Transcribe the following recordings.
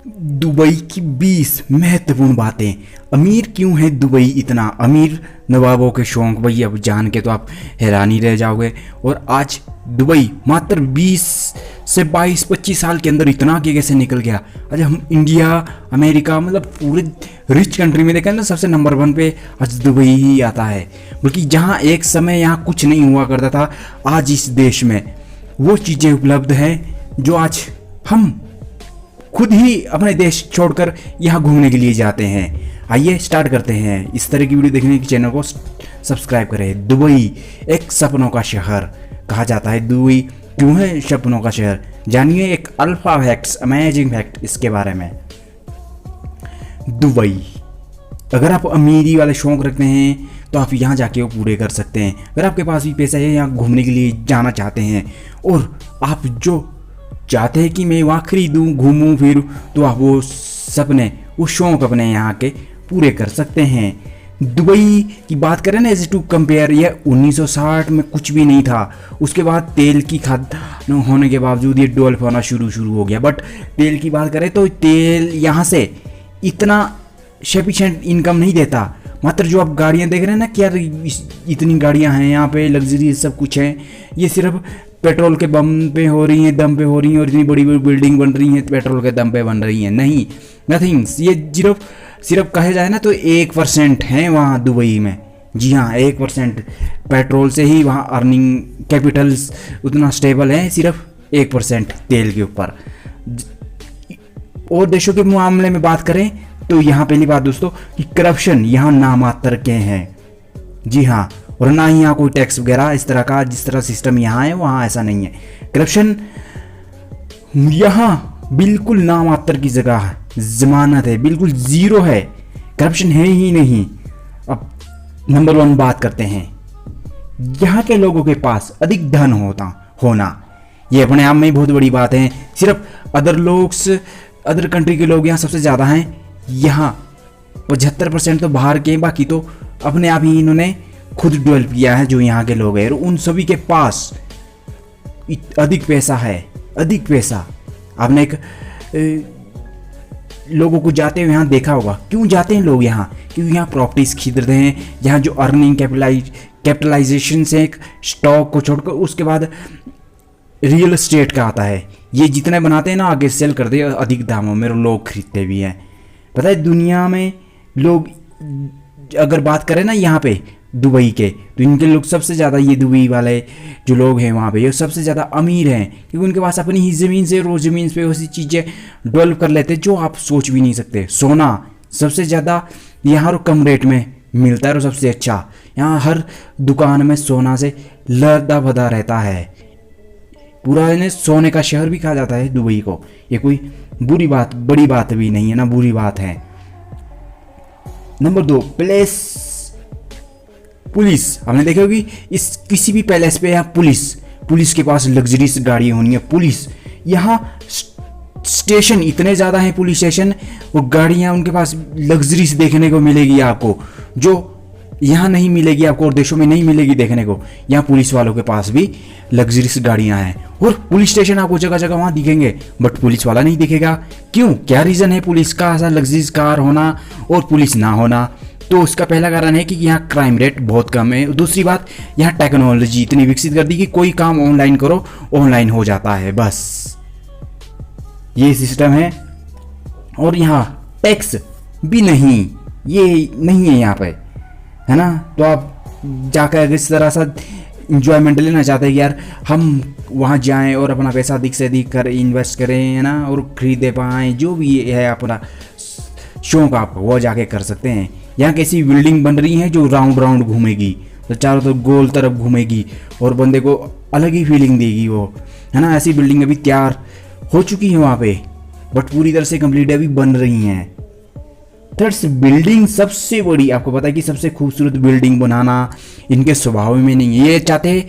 Dubai की 20 महत्वपूर्ण बातें। अमीर क्यों है दुबई इतना अमीर? नवाबों के शौक भाई, अब जान के तो आप हैरानी रह जाओगे। और आज दुबई मात्र 20 से 22-25 साल के अंदर इतना आगे कैसे निकल गया। आज हम इंडिया, अमेरिका, मतलब पूरे रिच कंट्री में देखें ना, सबसे नंबर 1 पे आज दुबई ही आता है। बल्कि जहाँ एक समय यहाँ कुछ नहीं हुआ करता था, आज इस देश में वो चीज़ें उपलब्ध हैं जो आज हम खुद ही अपने देश छोड़कर यहाँ घूमने के लिए जाते हैं। आइए स्टार्ट करते हैं। इस तरह की वीडियो देखने के चैनल को सब्सक्राइब करें। दुबई एक सपनों का शहर कहा जाता है। दुबई क्यों है सपनों का शहर? जानिए एक अल्फा फैक्ट्स, अमेजिंग फैक्ट इसके बारे में। दुबई, अगर आप अमीरी वाले शौक रखते हैं तो आप यहाँ जाके वो पूरे कर सकते हैं। अगर आपके पास भी पैसा है, यहाँ घूमने के लिए जाना चाहते हैं और आप जो चाहते हैं कि मैं वहाँ खरीदूँ, घूमूँ फिरूँ, तो आप वो सपने, वो शौक अपने यहाँ के पूरे कर सकते हैं। दुबई की बात करें ना, एज टू कंपेयर, यह 1960 में कुछ भी नहीं था। उसके बाद तेल की खाद होने के बावजूद ये डेवलप होना शुरू हो गया। बट तेल की बात करें तो तेल यहाँ से इतना सफिशिएंट इनकम नहीं देता। मात्र जो आप गाड़ियाँ देख रहे हैं ना कि यार इतनी गाड़ियाँ हैं यहाँ पे, लग्जरी सब कुछ है, ये सिर्फ पेट्रोल के दम पे हो रही हैं और इतनी बड़ी बड़ी बिल्डिंग बन रही हैं पेट्रोल के दम पे बन रही हैं। नहीं, नथिंग्स। ये सिर्फ कहे जाए ना तो 1% है वहाँ दुबई में। जी हाँ, 1% पेट्रोल से ही वहाँ अर्निंग कैपिटल्स उतना स्टेबल है, सिर्फ 1% तेल के ऊपर। और देशों के मामले में बात करें तो यहाँ पहली बात दोस्तों कि करप्शन यहाँ नामात्र के हैं। जी हाँ, और ना ही यहाँ कोई टैक्स वगैरह इस तरह का, जिस तरह सिस्टम यहाँ है वहाँ ऐसा नहीं है। करप्शन यहाँ बिल्कुल नामात्र की जगह है, जमानत है, बिल्कुल जीरो है, करप्शन है ही नहीं। अब नंबर 1 बात करते हैं। यहाँ के लोगों के पास अधिक धन होना ये अपने आप में ही बहुत बड़ी बात है। सिर्फ अदर कंट्री के लोग यहाँ सबसे ज़्यादा हैं। यहाँ 75% तो बाहर के, बाकी तो अपने आप ही इन्होंने खुद डेवलप किया है जो यहाँ के लोग हैं। और उन सभी के पास अधिक पैसा है, अधिक पैसा। आपने एक लोगों को जाते हुए यहाँ देखा होगा। क्यों जाते हैं लोग यहाँ? क्योंकि यहाँ प्रॉपर्टीज खरीदते हैं। यहाँ जो अर्निंग कैपिटलाइजेशन से एक स्टॉक को छोड़कर उसके बाद रियल एस्टेट का आता है। ये जितने बनाते हैं ना आगे सेल करते हैं अधिक दामों में, लोग खरीदते भी हैं। पता है दुनिया में लोग अगर बात करें ना यहाँ पे दुबई के, तो इनके लोग सबसे ज़्यादा, ये दुबई वाले जो लोग हैं वहाँ पे, ये सबसे ज़्यादा अमीर हैं क्योंकि उनके पास अपनी ही ज़मीन से, रोज ज़मीन पे वैसी चीज़ें डेवलप कर लेते हैं जो आप सोच भी नहीं सकते। सोना सबसे ज़्यादा यहाँ और कम रेट में मिलता है और सबसे अच्छा। यहाँ हर दुकान में सोना से लदा भदा रहता है। पूरा इन्हें सोने का शहर भी कहा जाता है दुबई को। ये कोई बड़ी बात भी नहीं है ना, बुरी बात है। Number 2, police. हमने देखा होगी इस किसी भी पैलेस पे यहाँ पुलिस के पास लग्जरीज गाड़ी होनी है। पुलिस यहाँ स्टेशन इतने ज़्यादा हैं, पुलिस स्टेशन और गाड़ियाँ उनके पास लग्जरीज देखने को मिलेगी आपको, जो यहाँ नहीं मिलेगी आपको और देशों में नहीं मिलेगी देखने को। यहाँ पुलिस वालों के पास भी लग्जरीज गाड़ियाँ हैं और पुलिस स्टेशन आपको जगह जगह वहाँ दिखेंगे, बट पुलिस वाला नहीं दिखेगा। क्यों? क्या रीज़न है पुलिस का ऐसा लग्जरीज कार होना और पुलिस ना होना? तो उसका पहला कारण है कि यहाँ क्राइम रेट बहुत कम है। दूसरी बात, यहाँ टेक्नोलॉजी इतनी विकसित कर दी कि कोई काम ऑनलाइन करो, ऑनलाइन हो जाता है, बस ये सिस्टम है। और यहाँ टैक्स भी नहीं, ये नहीं है यहाँ पे, है ना। तो आप जाकर इस तरह सा इंजॉयमेंट लेना चाहते हैं कि यार हम वहाँ जाएं और अपना पैसा अधिक से अधिक कर इन्वेस्ट करें, है ना, और खरीदे पाएँ, जो भी है अपना शौक आप वो जाके कर सकते हैं। यहाँ कैसी बिल्डिंग बन रही है जो राउंड घूमेगी, तो चारों तरफ गोल तरफ घूमेगी और बंदे को अलग ही फीलिंग देगी वो, है ना। ऐसी बिल्डिंग अभी तैयार हो चुकी है वहाँ पे, बट पूरी तरह से कंप्लीट अभी बन रही हैं। थर्ड, बिल्डिंग सबसे बड़ी, आपको पता है कि सबसे खूबसूरत बिल्डिंग बनाना इनके स्वभाव में नहीं है। ये चाहते हैं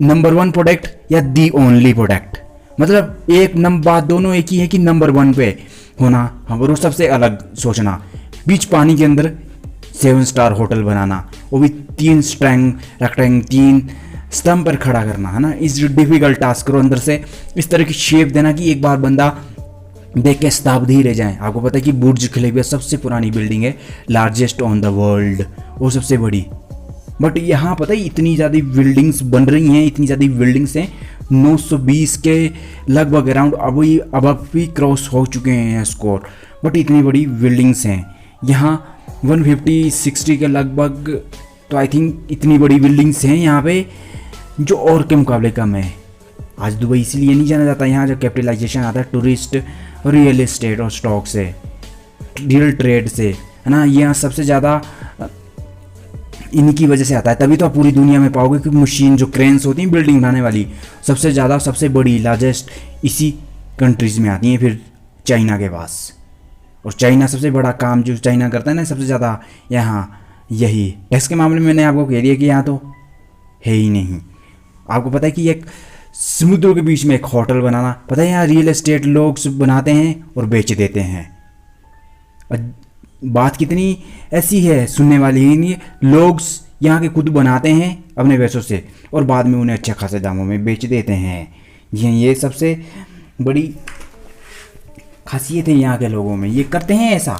नंबर 1 प्रोडक्ट या दी ओनली प्रोडक्ट, मतलब एक नंबर बात दोनों एक ही है कि नंबर 1 पे होना, और सबसे अलग सोचना। बीच पानी के अंदर 7 स्टार होटल बनाना, वो भी 3 रेक्टेंगल 3 स्तंभ पर खड़ा करना, है ना। इस डिफिकल्ट टास्क करो, अंदर से इस तरह की शेप देना कि एक बार बंदा देख के शताब्दी रह जाएं। आपको पता है कि बुर्ज खलीफा सबसे पुरानी बिल्डिंग है, लार्जेस्ट ऑन द वर्ल्ड, वो सबसे बड़ी। बट यहाँ पता है इतनी ज़्यादा बिल्डिंग्स बन रही हैं, इतनी ज़्यादा बिल्डिंग्स हैं, 920 के लगभग अराउंड अब भी क्रॉस हो चुके हैं स्कोर। बट इतनी बड़ी बिल्डिंग्स हैं यहाँ, 150-60 के लगभग। तो आई थिंक इतनी बड़ी बिल्डिंग्स हैं यहाँ पे जो और के मुकाबले कम है। आज दुबई इसीलिए नहीं जाना जाता, यहाँ जो कैपिटलाइजेशन आता है टूरिस्ट, रियल एस्टेट और स्टॉक से, रियल ट्रेड से, है ना। यहाँ सबसे ज़्यादा इन्हीं की वजह से आता है। तभी तो आप पूरी दुनिया में पाओगे कि मशीन जो क्रेन्स होती हैं बिल्डिंग बनाने वाली, सबसे ज़्यादा सबसे बड़ी लार्जेस्ट इसी कंट्रीज़ में आती हैं, फिर चाइना के पास। और चाइना सबसे बड़ा काम जो चाइना करता है ना सबसे ज़्यादा यहाँ, यही टैक्स के मामले में मैंने आपको कह दिया कि यहाँ तो है ही नहीं। आपको पता है कि एक समुद्र के बीच में एक होटल बनाना, पता है यहाँ रियल एस्टेट लोग बनाते हैं और बेच देते हैं। और बात कितनी ऐसी है सुनने वाली ही नहीं, लोग यहाँ के खुद बनाते हैं अपने पैसों से और बाद में उन्हें अच्छे खासे दामों में बेच देते हैं। ये सबसे बड़ी खासियत है यहाँ के लोगों में, ये करते हैं ऐसा।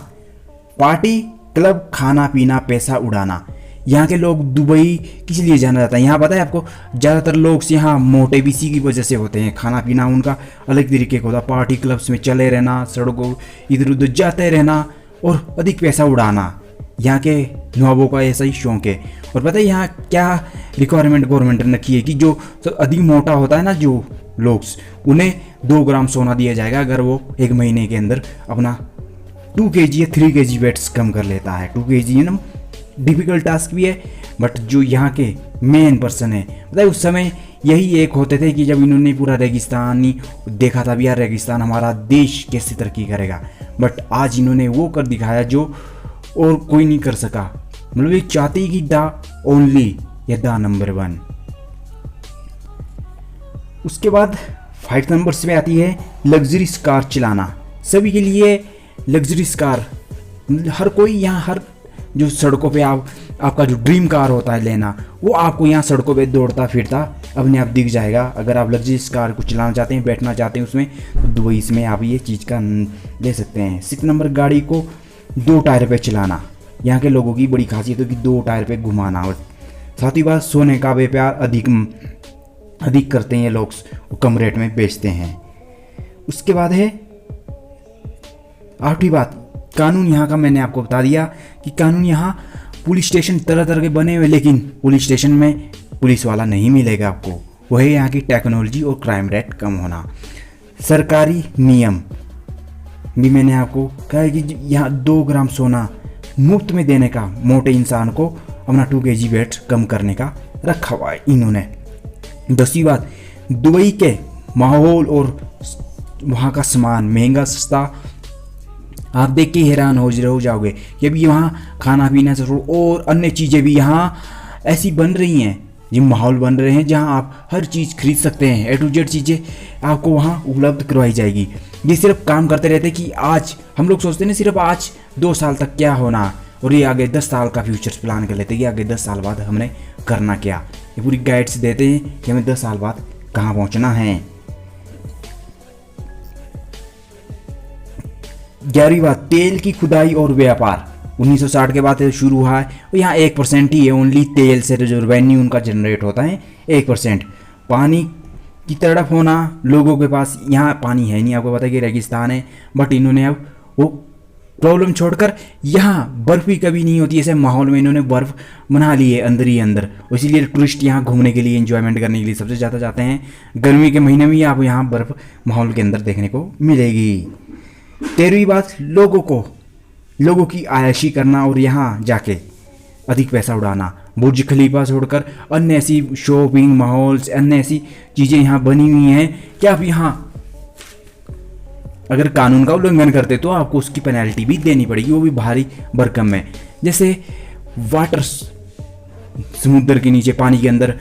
पार्टी, क्लब, खाना पीना, पैसा उड़ाना, यहाँ के लोग दुबई किस लिए जाना जाता है। यहाँ पता है आपको, ज़्यादातर लोग यहाँ मोटे भी इसी की वजह से होते हैं। खाना पीना उनका अलग तरीके का होता है, पार्टी क्लब्स में चले रहना, सड़कों इधर उधर जाते रहना और अधिक पैसा उड़ाना, यहाँ के नवाबों का ऐसा ही शौक है। और पता है यहाँ क्या रिक्वायरमेंट गवर्नमेंट ने रखी है कि जो अधिक मोटा होता है ना जो लोग, उन्हें 2 ग्राम सोना दिया जाएगा अगर वो 1 महीने के अंदर अपना 2 kg या 3 kg वेट्स कम कर लेता है। 2 kg ना डिफ़िकल्ट टास्क भी है, बट जो यहाँ के मेन पर्सन है, मतलब उस समय यही एक होते थे कि जब इन्होंने पूरा रेगिस्तानी देखा था भी, यार रेगिस्तान हमारा देश कैसे तरक्की करेगा। बट आज इन्होंने वो कर दिखाया जो और कोई नहीं कर सका। मतलब ये चाहते कि द ओनली या द नंबर 1। उसके बाद 5 नंबर्स में आती है लग्जरीज कार चलाना। सभी के लिए लग्जरीज कार, हर कोई यहाँ, हर जो सड़कों पे आपका जो ड्रीम कार होता है लेना, वो आपको यहाँ सड़कों पे दौड़ता फिरता अपने आप दिख जाएगा। अगर आप लग्जरीज कार को चलाना चाहते हैं, बैठना चाहते हैं उसमें, तो दुबई में आप ये चीज़ का ले सकते हैं। 6 नंबर, गाड़ी को 2 टायर पे चलाना। यहाँ के लोगों की बड़ी खासियत है कि 2 टायर पे घुमाना। और साथ ही बात सोने का व्यापार अधिक करते हैं ये लोग, कम रेट में बेचते हैं। उसके बाद है 8वीं बात, कानून। यहाँ का मैंने आपको बता दिया कि कानून यहाँ पुलिस स्टेशन तरह तरह के बने हुए, लेकिन पुलिस स्टेशन में पुलिस वाला नहीं मिलेगा आपको। वह है यहाँ की टेक्नोलॉजी और क्राइम रेट कम होना। सरकारी नियम भी मैंने आपको कहा है कि यहाँ 2 ग्राम सोना मुफ्त में देने का, मोटे इंसान को अपना 2 kg वेट कम करने का रखा हुआ है इन्होंने। 10वीं बात, दुबई के माहौल और वहाँ का सामान महंगा सस्ता, आप देख के हैरान हो जाओगे कि अभी यहाँ खाना पीना से और अन्य चीज़ें भी यहाँ ऐसी बन रही हैं, ये माहौल बन रहे हैं जहाँ आप हर चीज़ खरीद सकते हैं। A to Z चीज़ें आपको वहाँ उपलब्ध करवाई जाएगी। ये सिर्फ काम करते रहते कि आज हम लोग सोचते हैं सिर्फ आज 2 साल तक क्या होना, और ये आगे 10 साल का फ्यूचर्स प्लान कर लेते हैं कि आगे 10 साल बाद हमने करना क्या। ये पूरी गाइड्स देते हैं कि हमें 10 साल बाद कहाँ पहुँचना है। 11वीं बात, तेल की खुदाई और व्यापार। 1960 के बाद शुरू हुआ है और यहाँ 1% ही है ओनली तेल से जो रेवेन्यू उनका जनरेट होता है, 1%। पानी की तड़प होना, लोगों के पास यहाँ पानी है नहीं, आपको पता है कि रेगिस्तान है, बट इन्होंने अब वो प्रॉब्लम छोड़कर यहाँ बर्फ़ भी कभी नहीं होती, ऐसे माहौल में इन्होंने बर्फ़ बना ली है अंदर ही अंदर। इसीलिए टूरिस्ट यहाँ घूमने के लिए, एंजॉयमेंट करने के लिए सबसे ज़्यादा जाते हैं। गर्मी के महीने में ही आपको यहाँ बर्फ़ माहौल के अंदर देखने को मिलेगी। 13वीं बात, लोगों की आयशी करना और यहाँ जाके अधिक पैसा उड़ाना। बुर्ज खलीफा छोड़कर अन्य ऐसी शॉपिंग मॉल्स, अन्य ऐसी चीज़ें यहाँ बनी हुई हैं कि आप यहाँ अगर कानून का उल्लंघन करते तो आपको उसकी पेनल्टी भी देनी पड़ेगी, वो भी भारी भरकम में। जैसे वाटर, समुद्र के नीचे पानी के अंदर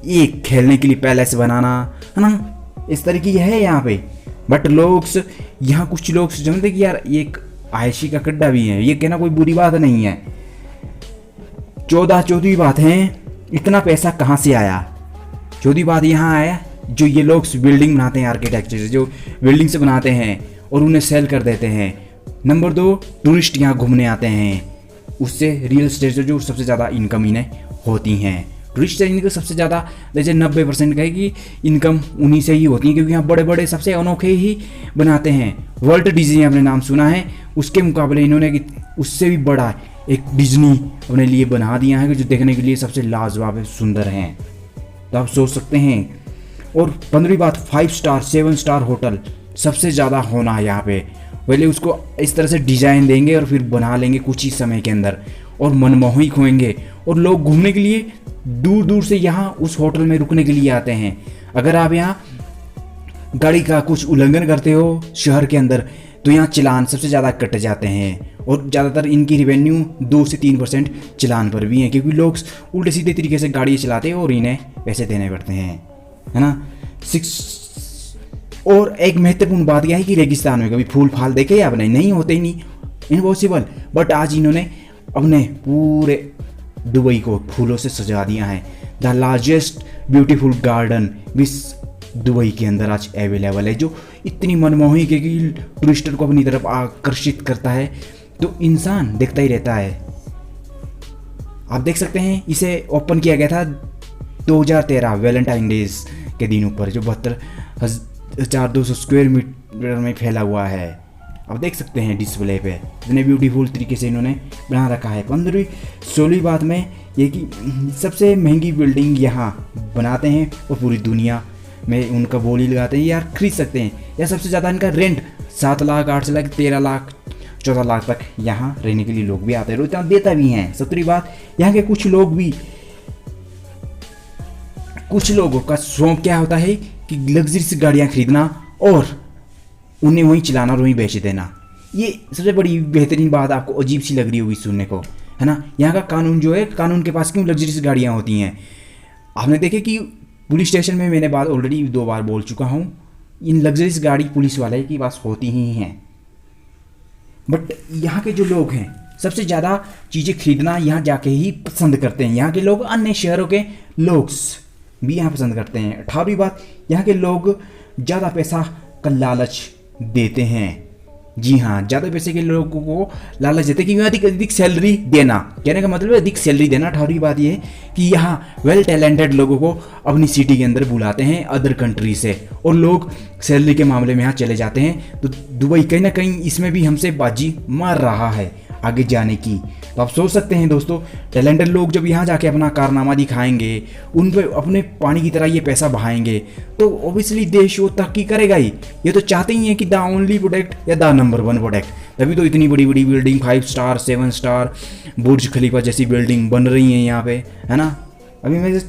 एक खेलने के लिए पैलेस बनाना, है ना, इस तरीके की है यहाँ पे। बट लोग यहाँ कुछ लोग समझते कि यार ये एक आयशी का गड्ढा भी है, ये कहना कोई बुरी बात नहीं है। 14वीं बात है, इतना पैसा कहाँ से आया। 14वीं बात यहाँ आया, जो ये लोग बिल्डिंग बनाते हैं, आर्किटेक्चर जो बिल्डिंग से बनाते हैं, और उन्हें सेल कर देते हैं। नंबर 2, टूरिस्ट यहाँ घूमने आते हैं, उससे रियल एस्टेट से जो सबसे ज़्यादा इनकम इन्हें होती हैं। टूरिस्ट से इनका सबसे ज़्यादा जैसे 90% का है कि इनकम उन्हीं से ही होती है, क्योंकि यहाँ बड़े बड़े सबसे अनोखे ही बनाते हैं। वर्ल्ट डिज्नी आपने नाम सुना है, उसके मुकाबले इन्होंने उससे भी बड़ा एक डिज्नी अपने लिए बना दिया है, जो देखने के लिए सबसे लाजवाब सुंदर हैं। तो आप सोच सकते हैं। और 15वीं बात, 5 स्टार 7 स्टार होटल सबसे ज़्यादा होना है यहाँ पे। पहले उसको इस तरह से डिज़ाइन देंगे और फिर बना लेंगे कुछ ही समय के अंदर, और मनमोहित होंगे, और लोग घूमने के लिए दूर दूर से यहाँ उस होटल में रुकने के लिए आते हैं। अगर आप यहाँ गाड़ी का कुछ उल्लंघन करते हो शहर के अंदर, तो यहाँ चालान सबसे ज़्यादा कट जाते हैं, और ज़्यादातर इनकी रिवेन्यू 2 से 3% चालान पर भी है, क्योंकि लोग उल्टे सीधे तरीके से गाड़ी चलाते हैं और इन्हें पैसे देने पड़ते हैं, है ना। 6 और एक महत्वपूर्ण बात यह है कि रेगिस्तान में कभी फूल फाल देखे आपने? नहीं होते ही नहीं, इम्पॉसिबल। बट आज इन्होंने अपने पूरे दुबई को फूलों से सजा दिया है। The largest beautiful garden Dubai के अंदर आज अवेलेबल है, जो इतनी मनमोहक है कि टूरिस्टर को अपनी तरफ आकर्षित करता है, तो इंसान देखता ही रहता है। आप देख सकते हैं, इसे ओपन किया गया था 2013 वैलेंटाइन डेज के दिन ऊपर, जो 72,200 स्क्वायर मीटर में फैला हुआ है। आप देख सकते हैं डिस्प्ले पे इतने ब्यूटीफुल तरीके से इन्होंने बना रखा है। 16वीं बात में ये कि सबसे महंगी बिल्डिंग यहाँ बनाते हैं, और पूरी दुनिया में उनका बोली लगाते हैं, यार खरीद सकते हैं। या सबसे ज़्यादा इनका रेंट 7 लाख 8 लाख 13 लाख 14 लाख तक यहाँ रहने के लिए लोग भी आते हैं, इतना देता भी हैं। 17वीं बात, यहाँ के कुछ लोगों का शौक क्या होता है कि लग्जरीस गाड़ियाँ खरीदना और उन्हें वहीं चलाना और वहीं बेच देना। ये सबसे बड़ी बेहतरीन बात आपको अजीब सी लग रही होगी सुनने को, है ना। यहाँ का कानून जो है, कानून के पास क्यों लग्जरीस गाड़ियाँ होती हैं? आपने देखे कि पुलिस स्टेशन में, मैंने बात ऑलरेडी 2 बार बोल चुका हूँ, इन लग्जरीस गाड़ी पुलिस वाले के पास होती ही हैं। बट यहाँ के जो लोग हैं सबसे ज़्यादा चीज़ें खरीदना यहाँ जाके ही पसंद करते हैं। यहाँ के लोग अन्य शहरों के लोग भी यहाँ पसंद करते हैं। 18वीं बात, यहाँ के लोग ज़्यादा पैसा का लालच देते हैं। जी हाँ, ज़्यादा पैसे के लोगों को लालच देते हैं कि अधिक अधिक सैलरी देना। कहने का मतलब है अधिक सैलरी देना। 18वीं बात ये है कि यहाँ वेल टैलेंटेड लोगों को अपनी सिटी के अंदर बुलाते हैं अदर कंट्री से, और लोग सैलरी के मामले में यहाँ चले जाते हैं। तो दुबई कहीं ना कहीं इसमें भी हमसे बाजी मार रहा है आगे जाने की। तो आप सोच सकते हैं दोस्तों, टैलेंटेड लोग जब यहाँ जाके अपना कारनामा दिखाएंगे, उन पर अपने पानी की तरह ये पैसा बहाएंगे, तो ऑब्वियसली देश वो तरक्की करेगा ही। ये तो चाहते ही हैं कि द ओनली प्रोडक्ट या द नंबर 1 प्रोडक्ट। तभी तो इतनी बड़ी बड़ी बिल्डिंग 5 स्टार 7 स्टार बुर्ज खलीफा जैसी बिल्डिंग बन रही हैं यहाँ पे, है ना। अभी मैं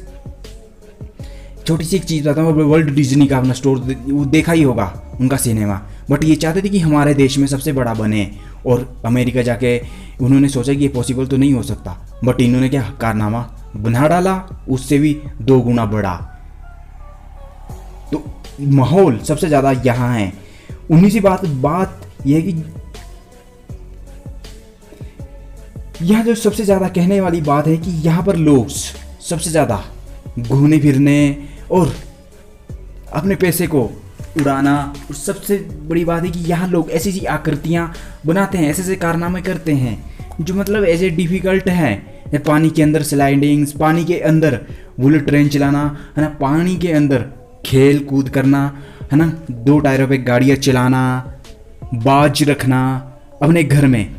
छोटी सी एक चीज़ बताता हूँ, वर्ल्ट डिज्नी का अपना स्टोर वो देखा ही होगा, उनका सिनेमा। बट ये चाहते थे कि हमारे देश में सबसे बड़ा बने, और अमेरिका जाके उन्होंने सोचा कि ये पॉसिबल तो नहीं हो सकता, बट इन्होंने क्या कारनामा बना डाला, उससे भी 2 गुना बड़ा। तो माहौल सबसे ज़्यादा यहाँ है। 19वीं बात यह है कि यहाँ जो सबसे ज़्यादा कहने वाली बात है कि यहाँ पर लोग सबसे ज़्यादा घूमने फिरने और अपने पैसे को उड़ाना, और सबसे बड़ी बात है कि यहाँ लोग ऐसी ऐसी आकृतियाँ बनाते हैं, ऐसे ऐसे कारनामे करते हैं जो मतलब ऐसे डिफ़िकल्ट हैं। पानी के अंदर स्लाइडिंग्स, पानी के अंदर बुलेट ट्रेन चलाना, है ना, पानी के अंदर खेल कूद करना, है ना, 2 टायरों पे गाड़ियाँ चलाना, बाज रखना, अपने घर में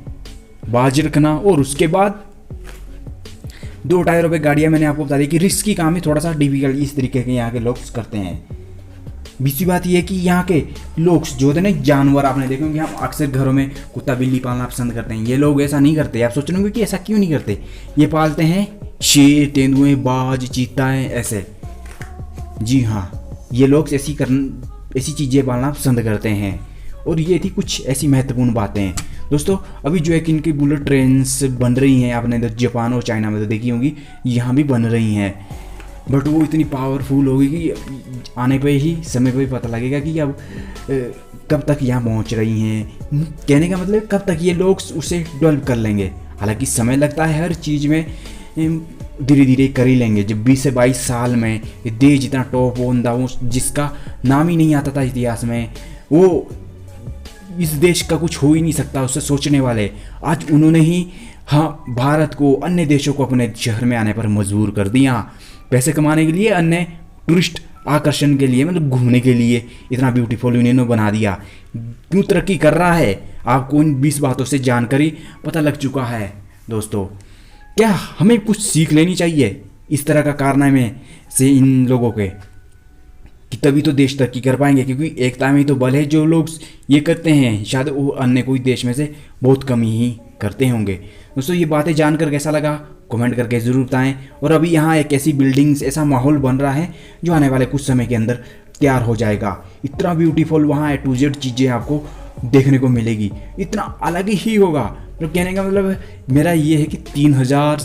बाज रखना, और उसके बाद 2 टायरों पे गाड़ियाँ। मैंने आपको बता दी कि रिस्की काम है, थोड़ा सा डिफिकल्ट इस तरीके के यहाँ के लोग करते हैं। 20वीं बात यह है कि यहाँ के लोग जो होते हैं ना, जानवर आपने देखे होंगे, हम अक्सर घरों में कुत्ता बिल्ली पालना पसंद करते हैं। ये लोग ऐसा नहीं करते। आप सोच रहे होंगे कि ऐसा क्यों नहीं करते। ये पालते हैं शेर, तेंदुए, बाज, चीताएँ, ऐसे। जी हाँ, ये लोग ऐसी चीज़ें पालना पसंद करते हैं। और ये थी कुछ ऐसी महत्वपूर्ण बातें दोस्तों। अभी जो है कि इनकी बुलेट ट्रेन्स बन रही हैं, आपने जापान और चाइना में तो देखी होंगी, यहाँ भी बन रही हैं। बट वो इतनी पावरफुल होगी कि आने पे ही, समय पे ही पता लगेगा कि अब कब तक यहाँ पहुँच रही हैं। कहने का मतलब कब तक ये लोग उसे डेवलप कर लेंगे। हालांकि समय लगता है हर चीज़ में, धीरे धीरे कर ही लेंगे। जब 20 से 22 साल में देश जितना टॉप बंदा, वो जिसका नाम ही नहीं आता था इतिहास में, वो इस देश का कुछ हो ही नहीं सकता उससे सोचने वाले, आज उन्होंने ही हाँ भारत को, अन्य देशों को अपने शहर में आने पर मजबूर कर दिया, पैसे कमाने के लिए, अन्य टूरिस्ट आकर्षण के लिए, मतलब घूमने के लिए इतना ब्यूटीफुल उन्होंने बना दिया। क्यों तरक्की कर रहा है आपको इन 20 बातों से जानकारी पता लग चुका है दोस्तों। क्या हमें कुछ सीख लेनी चाहिए इस तरह का कारनामे से इन लोगों के, कि तभी तो देश तरक्की कर पाएंगे, क्योंकि एकता में ही तो बल है। जो लोग ये करते हैं शायद वो अन्य कोई देश में से बहुत कम ही करते होंगे। दोस्तों ये बातें जानकर कैसा लगा कमेंट करके ज़रूर बताएं। और अभी यहाँ एक ऐसी बिल्डिंग्स, ऐसा माहौल बन रहा है जो आने वाले कुछ समय के अंदर तैयार हो जाएगा। इतना ब्यूटीफुल वहाँ A to Z चीज़ें आपको देखने को मिलेगी, इतना अलग ही होगा। तो कहने का मतलब मेरा ये है कि 3000,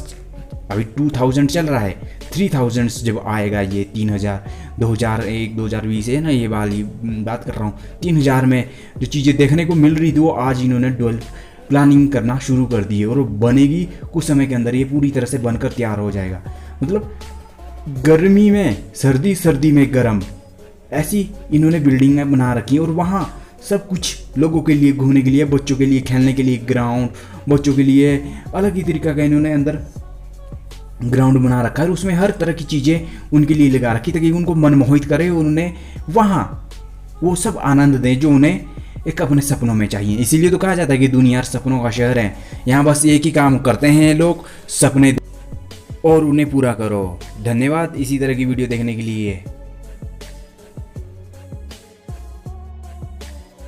अभी 2000 चल रहा है, 3000 जब आएगा ये 3000, 2001 2020 है ना, ये वाली बात कर रहा हूँ। 3000 में जो चीज़ें देखने को मिल रही थी वो आज इन्होंने डेवलप प्लानिंग करना शुरू कर दी है और वो बनेगी कुछ समय के अंदर, ये पूरी तरह से बनकर तैयार हो जाएगा। मतलब गर्मी में सर्दी, सर्दी में गर्म, ऐसी इन्होंने बिल्डिंगें बना रखी हैं। और वहाँ सब कुछ लोगों के लिए घूमने के लिए, बच्चों के लिए खेलने के लिए ग्राउंड, बच्चों के लिए अलग ही तरीका का इन्होंने अंदर ग्राउंड बना रखा है। और उसमें हर तरह की चीज़ें उनके लिए लगा रखी ताकि उनको मनमोहित करे, उन्होंने वहाँ वो सब आनंद दें जो उन्हें एक अपने सपनों में चाहिए। इसीलिए तो कहा जाता है कि दुनिया सपनों का शहर है। यहाँ बस एक ही काम करते हैं लोग, सपने और उन्हें पूरा करो। धन्यवाद इसी तरह की वीडियो देखने के लिए।